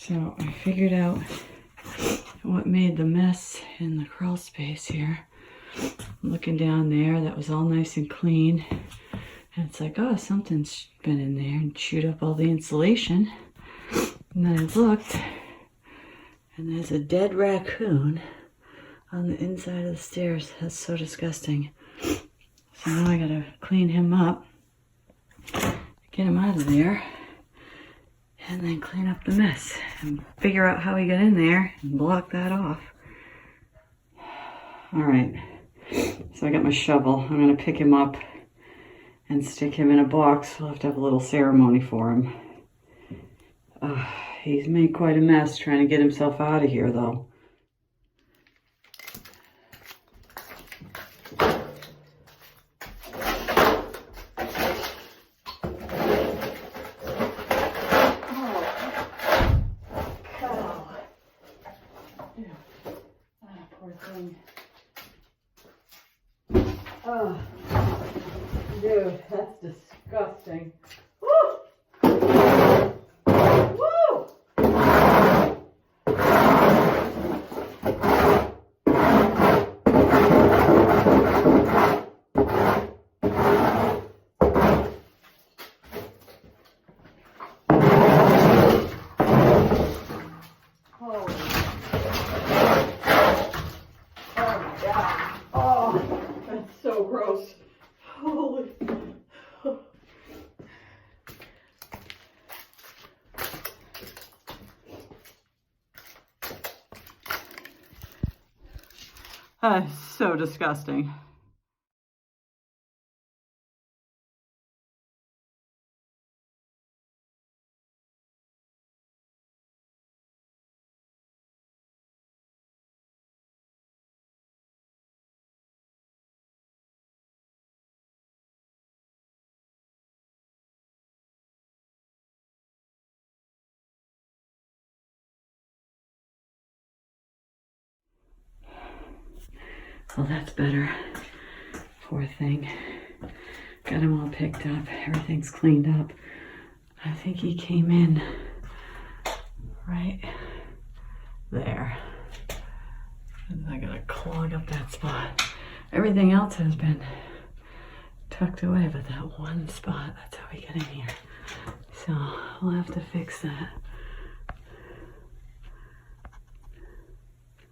So I figured out what made the mess in the crawl space here. I'm looking down there, that was all nice and clean. And it's like, oh, something's been in there and chewed up all the insulation. And then I looked, and there's a dead raccoon on the inside of the stairs. That's so disgusting. So now I gotta clean him up, get him out of there, and then clean up the mess and figure out how he got in there and block that off. All right, so I got my shovel. I'm gonna pick him up and stick him in a box. We'll have to have a little ceremony for him. He's made quite a mess trying to get himself out of here though. Oh, dude, that's disgusting. Woo! Woo! So gross. Holy. So disgusting. Well, that's better. Poor thing. Got him all picked up. Everything's cleaned up. I think he came in right there. And I gotta clog up that spot. Everything else has been tucked away, but that one spot, that's how we get in here. So we'll have to fix that.